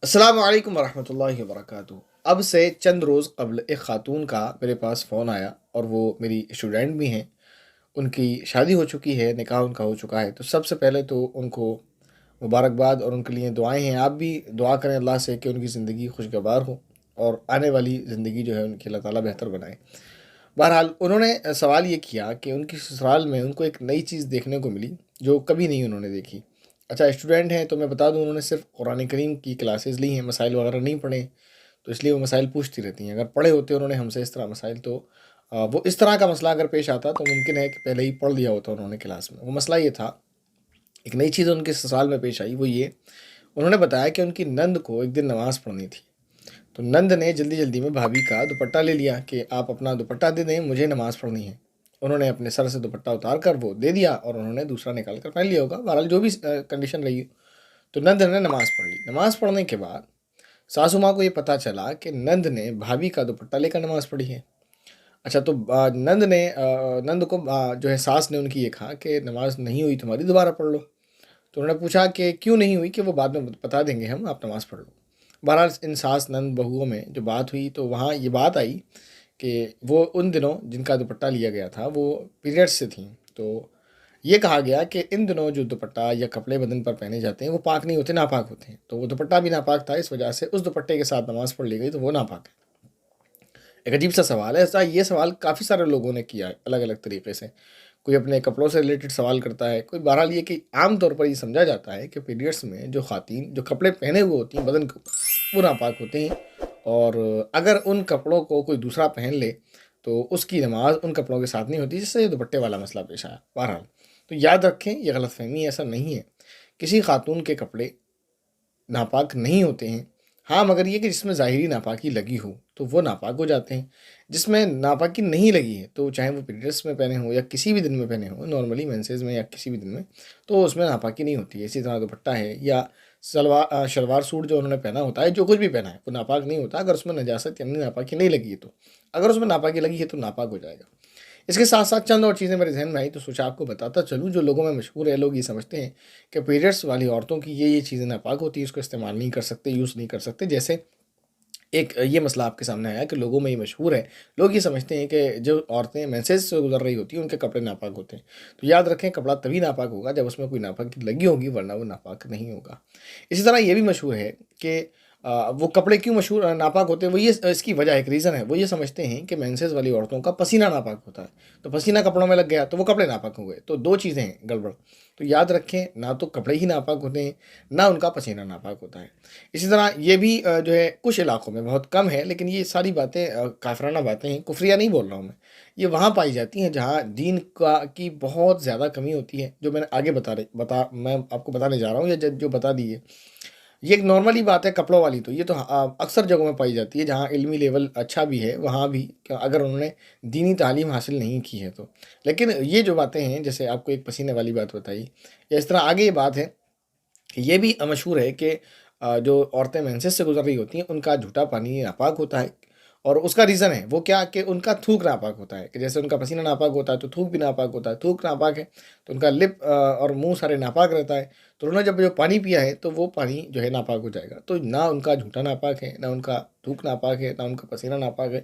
السلام علیکم ورحمۃ اللہ وبرکاتہ۔ اب سے چند روز قبل ایک خاتون کا میرے پاس فون آیا، اور وہ میری اسٹوڈنٹ بھی ہیں۔ ان کی شادی ہو چکی ہے، نکاح ان کا ہو چکا ہے۔ تو سب سے پہلے تو ان کو مبارکباد اور ان کے لیے دعائیں ہیں۔ آپ بھی دعا کریں اللہ سے کہ ان کی زندگی خوشگوار ہو اور آنے والی زندگی جو ہے ان کی اللہ تعالیٰ بہتر بنائے۔ بہرحال انہوں نے سوال یہ کیا کہ ان کی سسرال میں ان کو ایک نئی چیز دیکھنے کو ملی جو کبھی نہیں انہوں نے دیکھی۔ اچھا، اسٹوڈنٹ ہیں تو میں بتا دوں انہوں نے صرف قرآن کریم کی کلاسز لی ہیں، مسائل وغیرہ نہیں پڑھے، تو اس لیے وہ مسائل پوچھتی رہتی ہیں۔ اگر پڑھے ہوتے انہوں نے ہم سے اس طرح مسائل تو وہ اس طرح کا مسئلہ اگر پیش آتا تو ممکن ہے کہ پہلے ہی پڑھ لیا ہوتا انہوں نے کلاس میں۔ وہ مسئلہ یہ تھا، ایک نئی چیز ان کے سسرال میں پیش آئی، وہ یہ انہوں نے بتایا کہ ان کی نند کو ایک دن نماز پڑھنی تھی، تو نند نے جلدی جلدی میں بھابھی کا دوپٹہ لے لیا کہ آپ اپنا دوپٹہ دے دیں، مجھے نماز پڑھنی ہے۔ انہوں نے اپنے سر سے دوپٹہ اتار کر وہ دے دیا اور انہوں نے دوسرا نکال کر پہن لیا ہوگا، بہرحال جو بھی کنڈیشن رہی ہو۔ تو نند نے نماز پڑھ لی۔ نماز پڑھنے کے بعد ساسو ماں کو یہ پتہ چلا کہ نند نے بھابھی کا دوپٹہ لے کر نماز پڑھی ہے۔ اچھا، تو نند کو جو ہے ساس نے ان کی یہ کہا کہ نماز نہیں ہوئی تمہاری، دوبارہ پڑھ لو۔ تو انہوں نے پوچھا کہ کیوں نہیں ہوئی، کہ وہ بعد میں بتا دیں گے ہم، آپ نماز پڑھ لو۔ بہرحال ان ساس نند بہوؤں میں جو بات ہوئی تو وہاں یہ بات آئی کہ وہ ان دنوں جن کا دوپٹہ لیا گیا تھا وہ پیریڈس سے تھیں، تو یہ کہا گیا کہ ان دنوں جو دوپٹہ یا کپڑے بدن پر پہنے جاتے ہیں وہ پاک نہیں ہوتے، ناپاک ہوتے ہیں۔ تو وہ دوپٹہ بھی ناپاک تھا، اس وجہ سے اس دوپٹے کے ساتھ نماز پڑھ لی گئی، تو وہ ناپاک ہے۔ ایک عجیب سا سوال ہے، ایسا یہ سوال کافی سارے لوگوں نے کیا ہے الگ الگ طریقے سے۔ کوئی اپنے کپڑوں سے ریلیٹڈ سوال کرتا ہے، کوئی بہرحال یہ کہ عام طور پر یہ سمجھا جاتا ہے کہ پیریڈس میں جو خواتین جو کپڑے پہنے ہوئے ہوتی ہیں بدن کے اوپر وہ ناپاک ہوتے ہیں، اور اگر ان کپڑوں کو کوئی دوسرا پہن لے تو اس کی نماز ان کپڑوں کے ساتھ نہیں ہوتی، جس سے یہ دوپٹے والا مسئلہ پیش آیا۔ بہرحال تو یاد رکھیں، یہ غلط فہمی، ایسا نہیں ہے، کسی خاتون کے کپڑے ناپاک نہیں ہوتے ہیں۔ ہاں، مگر یہ کہ جس میں ظاہری ناپاکی لگی ہو تو وہ ناپاک ہو جاتے ہیں۔ جس میں ناپاکی نہیں لگی ہے تو چاہے وہ پیریڈس میں پہنے ہوں یا کسی بھی دن میں پہنے ہوں، نارملی مینسز میں یا کسی بھی دن میں، تو اس میں ناپاکی نہیں ہوتی ہے۔ اسی طرح دوپٹہ ہے یا شلوار سوٹ جو انہوں نے پہنا ہوتا ہے، جو کچھ بھی پہنا ہے وہ ناپاک نہیں ہوتا اگر اس میں نجاست یعنی ناپاکی نہیں لگی ہے تو۔ اگر اس میں ناپاکی لگی ہے تو ناپاک ہو جائے گا۔ اس کے ساتھ ساتھ چند اور چیزیں میرے ذہن میں آئی تو سوچا آپ کو بتاتا چلوں، جو لوگوں میں مشہور ہے۔ لوگ یہ سمجھتے ہیں کہ پیریڈس والی عورتوں کی یہ چیزیں ناپاک ہوتی ہیں، اس کو استعمال نہیں کر سکتے، یوز نہیں کر سکتے۔ جیسے ایک یہ مسئلہ آپ کے سامنے آیا کہ لوگوں میں یہ مشہور ہے، لوگ یہ سمجھتے ہیں کہ جو عورتیں مینسز سے گزر رہی ہوتی ہیں ان کے کپڑے ناپاک ہوتے ہیں۔ تو یاد رکھیں، کپڑا تبھی ناپاک ہوگا جب اس میں کوئی ناپاکی لگی ہوگی، ورنہ وہ ناپاک نہیں ہوگا۔ اسی طرح یہ بھی مشہور ہے کہ وہ کپڑے کیوں ناپاک ہوتے ہیں، وہ یہ اس کی وجہ ایک ریزن ہے، وہ یہ سمجھتے ہیں کہ مینسز والی عورتوں کا پسینہ ناپاک ہوتا ہے، تو پسینہ کپڑوں میں لگ گیا تو وہ کپڑے ناپاک ہو گئے۔ تو دو چیزیں ہیں گڑبڑ۔ تو یاد رکھیں، نہ تو کپڑے ہی ناپاک ہوتے ہیں، نہ ان کا پسینہ ناپاک ہوتا ہے۔ اسی طرح یہ بھی جو ہے کچھ علاقوں میں بہت کم ہے، لیکن یہ ساری باتیں کافرانہ باتیں ہیں، کفریہ نہیں بول رہا ہوں میں، یہ وہاں پائی جاتی ہیں جہاں دین کی بہت زیادہ کمی ہوتی ہے، جو میں نے آگے میں آپ کو بتانے جا رہا ہوں، یا جو بتا دی ہے۔ یہ ایک نارملی بات ہے کپڑوں والی، تو یہ تو اکثر جگہوں میں پائی جاتی ہے جہاں علمی لیول اچھا بھی ہے، وہاں بھی اگر انہوں نے دینی تعلیم حاصل نہیں کی ہے تو۔ لیکن یہ جو باتیں ہیں، جیسے آپ کو ایک پسینے والی بات بتائی، یا اس طرح آگے یہ بات ہے کہ یہ بھی مشہور ہے کہ جو عورتیں مینسز سے گزر رہی ہوتی ہیں ان کا جھوٹا پانی ناپاک ہوتا ہے، اور اس کا ریزن ہے وہ کیا کہ ان کا تھوک ناپاک ہوتا ہے، کہ جیسے ان کا پسینہ ناپاک ہوتا ہے تو تھوک بھی ناپاک ہوتا ہے، تھوک ناپاک ہے تو ان کا لپ اور منہ سارے ناپاک رہتا ہے، تو انہوں نے جب جو پانی پیا ہے تو وہ پانی جو ہے ناپاک ہو جائے گا۔ تو نہ ان کا جھوٹا ناپاک ہے، نہ ان کا تھوک ناپاک ہے، نہ ان کا پسینہ ناپاک ہے۔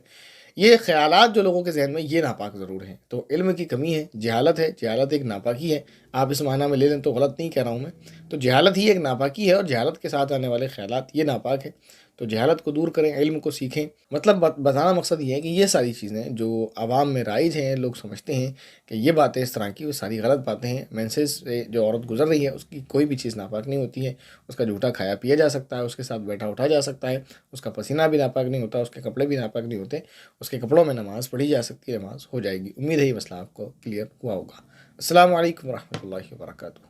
یہ خیالات جو لوگوں کے ذہن میں، یہ ناپاک ضرور ہیں۔ تو علم کی کمی ہے، جہالت ہے، جہالت ایک ناپاکی ہے۔ آپ اس معنی میں لے لیں تو غلط نہیں کہہ رہا ہوں میں، تو جہالت ہی ایک ناپاکی ہے، اور جہالت کے ساتھ آنے والے خیالات یہ ناپاک ہے۔ تو جہالت کو دور کریں، علم کو سیکھیں۔ مطلب بتانا مقصد یہ ہے کہ یہ ساری چیزیں جو عوام میں رائج ہیں، لوگ سمجھتے ہیں کہ یہ باتیں اس طرح کی، وہ ساری غلط باتیں ہیں۔ مینسز سے جو عورت گزر رہی ہے اس کی کوئی بھی چیز ناپاک نہیں ہوتی ہے، اس کا جھوٹا کھایا پیا جا سکتا ہے، اس کے ساتھ بیٹھا اٹھا جا سکتا ہے، اس کا پسینہ بھی ناپاک نہیں ہوتا، اس کے کپڑے بھی ناپاک نہیں ہوتے، اس کے کپڑوں میں نماز پڑھی جا سکتی ہے، نماز ہو جائے گی۔ امید ہے یہ مسئلہ آپ کو کلیئر ہوا ہوگا۔ السلام علیکم ورحمۃ اللہ وبرکاتہ۔